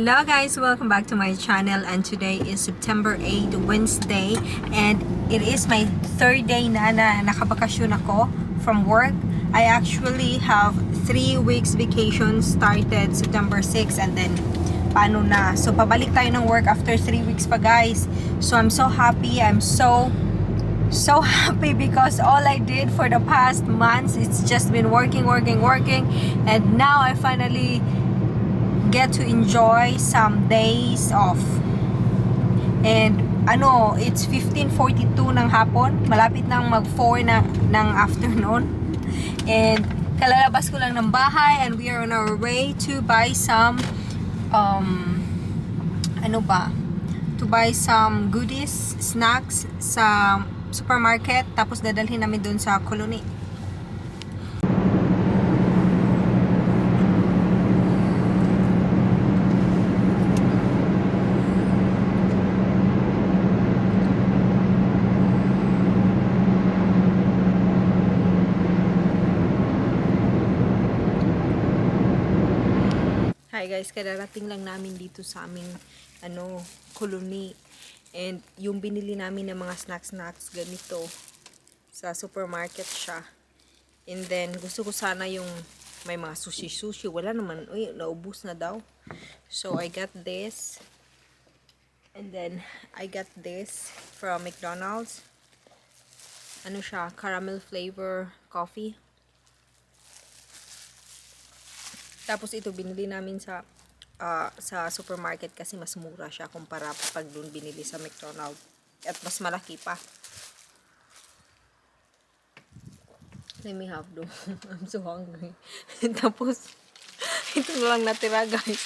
Hello guys, welcome back to my channel, and today is September 8, Wednesday, and it is my third day na nakabakasyon ako from work. I actually have 3 weeks vacation started September 6, and then paano na? So pabalik tayo ng work after 3 weeks pa guys. So I'm so happy, I'm so happy because all I did for the past months, it's just been working, and now I finally get to enjoy some days off. And it's 15:42 ng hapon, malapit nang mag 4 ng afternoon, and kalalabas ko lang ng bahay, and we are on our way to buy some to buy some goodies, snacks sa supermarket, tapos dadalhin namin doon sa colony. Hi guys, kadarating lang namin dito sa aming colony, and yung binili namin ng mga snacks ganito sa supermarket siya. And then gusto ko sana yung may mga sushi, wala naman, naubos na daw. So I got this, and then I got this from McDonald's. Siya, caramel flavor coffee. Tapos ito binili namin sa supermarket kasi mas mura siya kumpara pag doon binili sa McDonald's, at mas malaki pa. Let me have though. I'm so hungry. Tapos ito na lang natira guys.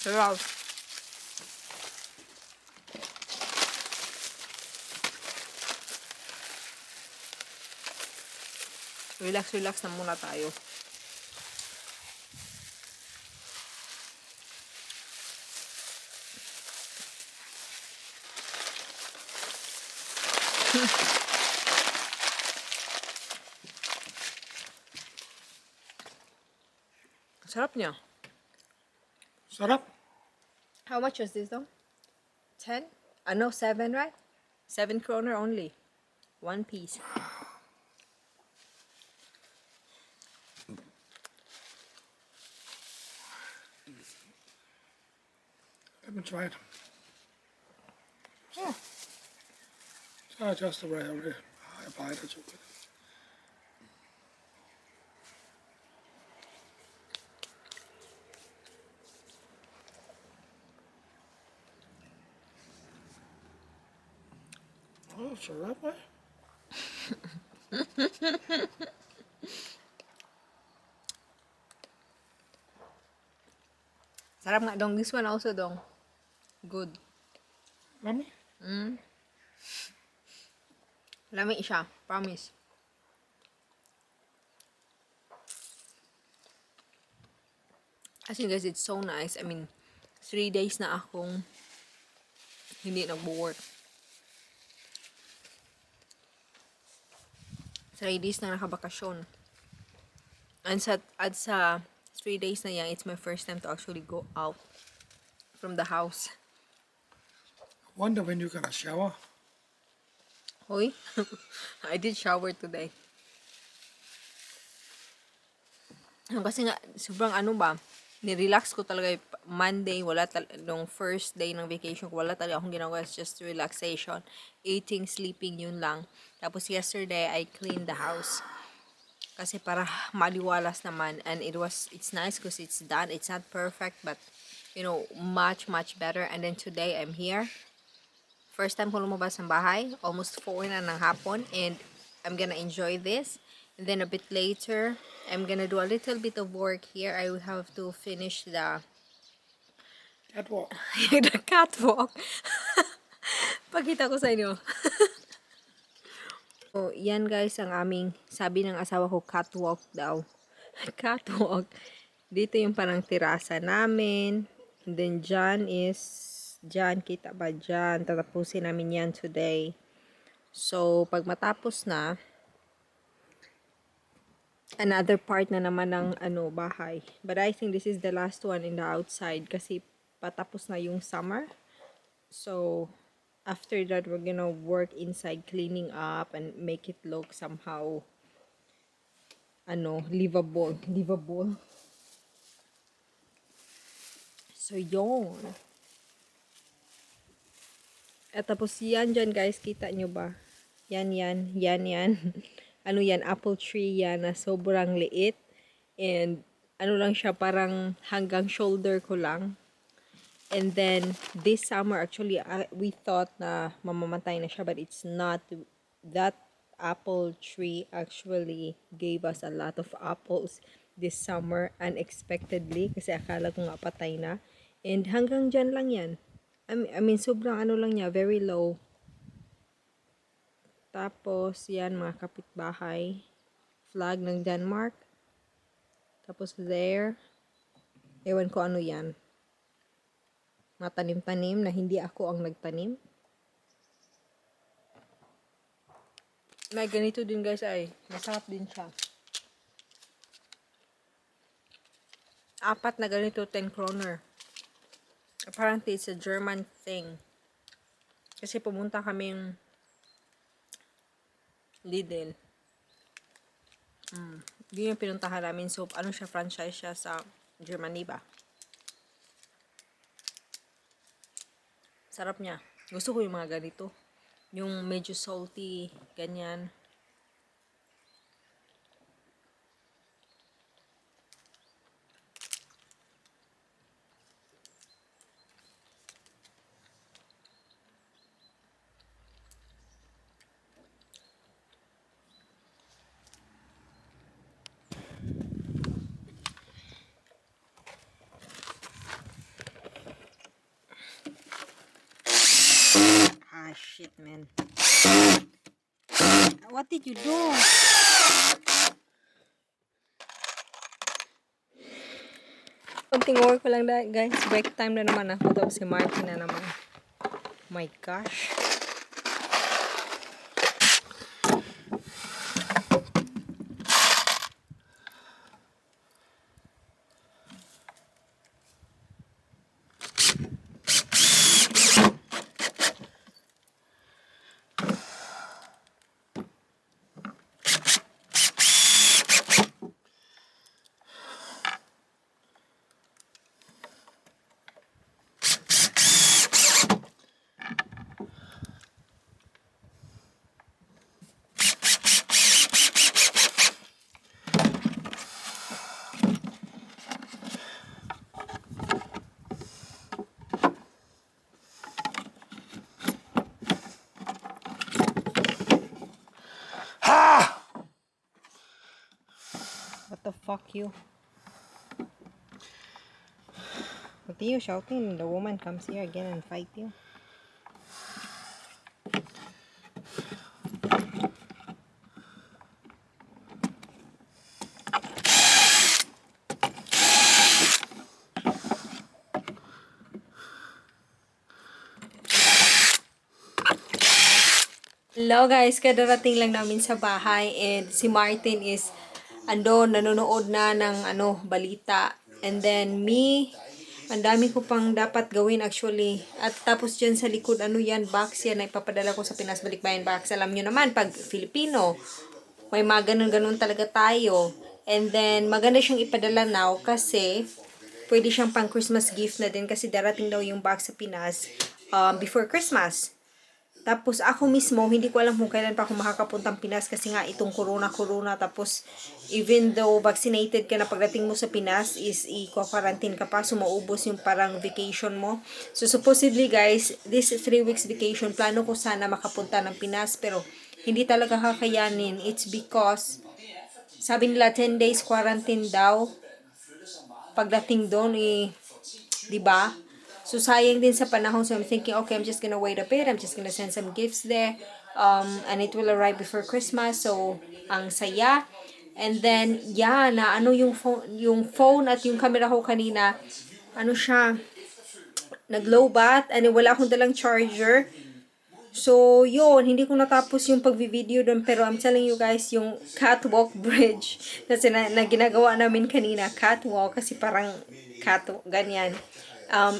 Sarap. Relax na muna tayo. Sarap niya. Sarap. How much is this though? 10? 7, right? 7 kroner only. 1 piece. I haven't tried. Yeah. So just the way I buy the chocolate. Oh, sarap eh. Sarap nga dong. This one also dong. Good. Lami? Lami siya. Promise. As in guys, it's so nice. I mean, 3 days na akong hindi nagbo-work. 3 days na nakabakasyon. And sa 3 days na yan, it's my first time to actually go out from the house. Wonder when you gonna shower. Hoy, I did shower today. Kasi nga, sobrang nirelax ko talaga Monday, nung first day ng vacation ko, wala talaga akong ginagawa, it's just relaxation, eating, sleeping, yun lang. Tapos yesterday, I cleaned the house. Kasi para maliwalas naman, and it's nice because it's done. It's not perfect, but much better. And then today, I'm here. First time ko lumabas ng bahay, almost 4 na ng hapon, and I'm gonna enjoy this. And then a bit later, I'm gonna do a little bit of work here. I will have to finish the Catwalk. the catwalk. Pakita ko sa inyo. So, yan guys ang aming, sabi ng asawa ko, catwalk daw. Catwalk. Dito yung parang terasa namin. And then dyan, kita ba dyan? Tatapusin namin yan today. So, pag matapos na, another part na naman ng ano bahay. But I think this is the last one in the outside kasi patapos na yung summer. So after that, we're gonna work inside, cleaning up and make it look somehow ano, livable. So yun. At tapos yan dyan guys, kita nyo ba? Yan. Ano yan, apple tree yan na sobrang liit. And ano lang siya, parang hanggang shoulder ko lang. And then, this summer, actually, we thought na mamamatay na siya, but it's not. That apple tree actually gave us a lot of apples this summer unexpectedly kasi akala ko nga patay na. And hanggang dyan lang yan. I mean, sobrang ano lang niya, very low. Tapos, yan, mga kapitbahay. Flag ng Denmark. Tapos, there. Ewan ko ano yan. Matanim-tanim na hindi ako ang nagtanim. May ganito din guys ay. Masarap din siya. 4 na ganito, 10 kroner. Apparently, it's a German thing. Kasi pumunta kaming Lidl. Yun yung pinuntahan namin. So, ano siya, franchise siya sa Germany ba? Sarap niya. Gusto ko yung mga ganito. Yung medyo salty, ganyan. Ah, shit, man. What did you do? Konting work ko lang guys. Break time na naman ako. Tapos si Martin na naman. My gosh. What the fuck you? What are you shouting? The woman comes here again and fight you. Hello guys, kadarating lang namin sa bahay and si Martin is nanonood na ng balita. And then me, ang dami ko pang dapat gawin actually. At tapos dyan sa likod, box yan na ipapadala ko sa Pinas Balikbayan box. Alam nyo naman, pag Filipino, may mga ganun-ganun talaga tayo. And then, maganda siyang ipadala now kasi pwede siyang pang Christmas gift na din kasi darating daw yung box sa Pinas before Christmas. Tapos ako mismo, hindi ko alam kung kailan pa ako makakapuntang Pinas kasi nga itong corona. Tapos, even though vaccinated ka na pagdating mo sa Pinas, is i-quarantine ka pa, so maubos yung parang vacation mo. So, supposedly guys, this 3 weeks vacation, plano ko sana makapunta ng Pinas, pero hindi talaga kakayanin. It's because, sabi nila 10 days quarantine daw. Pagdating doon, di ba? So, sayang din sa panahon. So, I'm thinking, okay, I'm just gonna wait a bit. I'm just gonna send some gifts there. And it will arrive before Christmas. So, ang saya. And then, yeah, na yung phone at yung camera ko kanina, siya, nag-low bat. And wala akong dalang charger. So, yun, hindi ko natapos yung pag-video doon, pero I'm telling you guys, yung catwalk bridge na ginagawa namin kanina, catwalk, kasi parang catwalk, ganyan.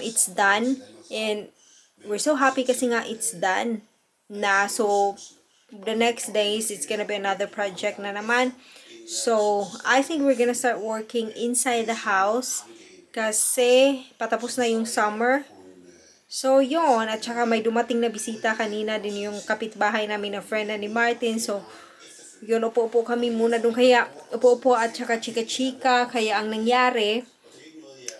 It's done, and we're so happy kasi nga it's done na. So, the next days, it's gonna be another project na naman. So, I think we're gonna start working inside the house kasi patapos na yung summer. So, yon. At saka may dumating na bisita kanina din yung kapitbahay namin na friend na ni Martin. So, yun, upo-upo kami muna doon. Kaya, upo-upo at saka chika-chika. Kaya, ang nangyari,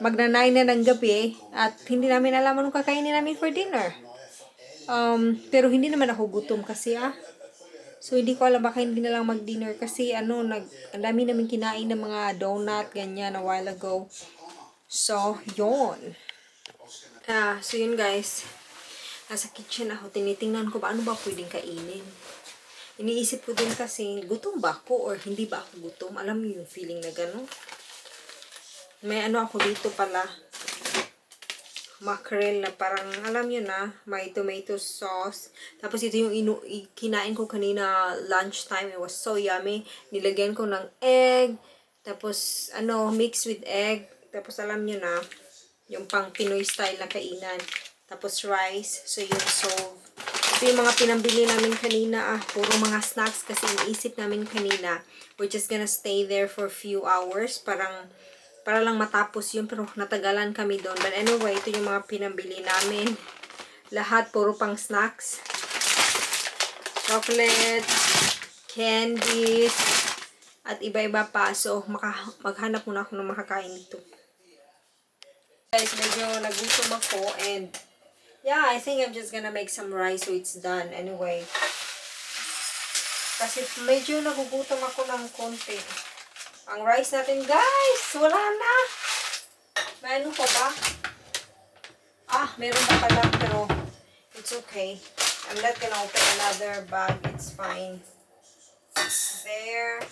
magna-9 na ng gabi at hindi namin alam anong kakainin namin for dinner. Pero hindi naman ako gutom kasi So, hindi ko alam baka hindi na lang mag-dinner kasi ang dami namin kinain ng mga donut, ganyan, a while ago. So, yon. So yun guys. Nasa kitchen ako. Tinitingnan ko ba ano ba pwedeng kainin. Iniisip ko din kasi, gutom ba ako or hindi ba ako gutom? Alam mo yung feeling na gano'n? May ako dito pala. Mackerel na parang, alam nyo na, may tomato sauce. Tapos ito yung kinain ko kanina lunchtime. It was so yummy. Nilagyan ko ng egg. Tapos, mixed with egg. Tapos alam nyo na, yung pang Pinoy style na kainan. Tapos rice. So, yung solve. Ito yung mga pinambili namin kanina. Puro mga snacks kasi iniisip namin kanina. We're just gonna stay there for a few hours. Para lang matapos yun. Pero natagalan kami doon. But anyway, ito yung mga pinambili namin. Lahat puro pang snacks. Chocolate, candies, at iba-iba pa. So, maghanap muna ako ng makakain dito. Guys, medyo nagutom ako and yeah, I think I'm just gonna make some rice so it's done anyway. Kasi medyo nagugutom ako ng konti. Ang rice natin, guys, wala na. May ano pa ba? Meron pa pala pero it's okay. I'm not gonna open another bag. It's fine. There.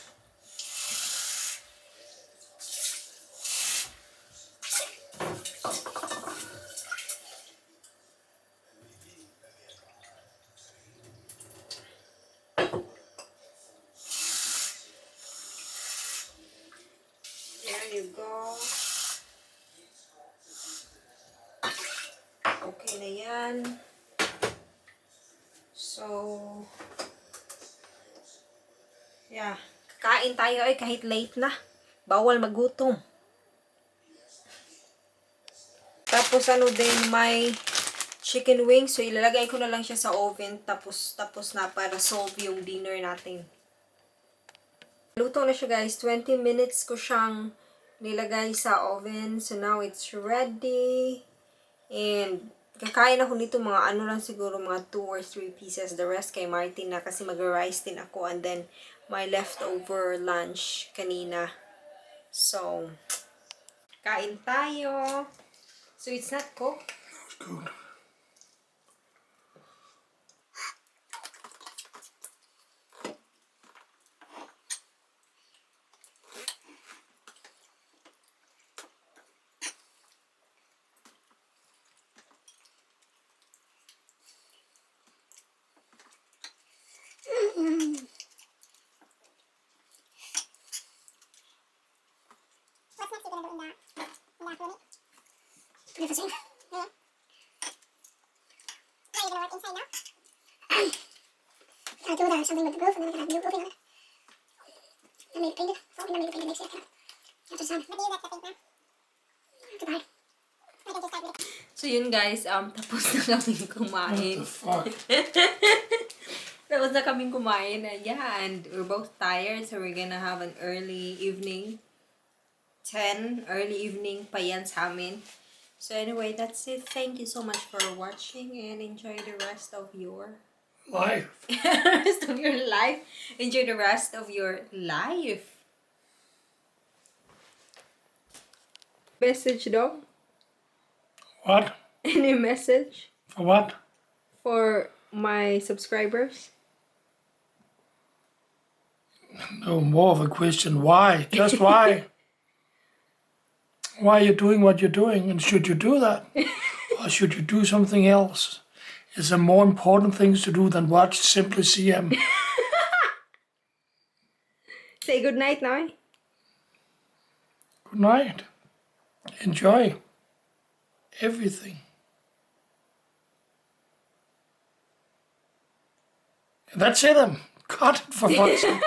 There you go. Okay na yan. So, yeah. Kakain tayo kahit late na. Bawal magutom. Tapos din may chicken wings. So, ilalagay ko na lang siya sa oven. Tapos na para solve yung dinner natin. Luto na siya guys. 20 minutes ko siyang nilagay sa oven. So, now it's ready. And, kakain ako nito mga lang siguro mga 2 or 3 pieces. The rest kay Martin na kasi mag-rice din ako. And then, my leftover lunch kanina. So, kain tayo. So, it's not cooked. It's good. Bakasyon. Now you're gonna work inside now? I'll do something with the roof and then we're gonna have new roofing on it. And maybe paint it. So we're gonna maybe paint it next year. After sun. What do you like to paint now? To buy. I can just start with it. So, yun guys. Tapos na kaming kumain. What the fuck? Tapos na kaming kumain. Yeah, and we're both tired. So, we're gonna have an early evening. 10 early evening pa yan sa amin. So anyway, that's it. Thank you so much for watching and enjoy the rest of your Life. rest of your life. Enjoy the rest of your life. Message dog? What? Any message For what? for my subscribers? No, more of a question. Why? Just why? Why are you doing what you're doing? And should you do that? Or should you do something else? Is there more important things to do than watch Simply CM? Say good night now. Good night. Enjoy everything. That's it. Cut it for fuck's sake.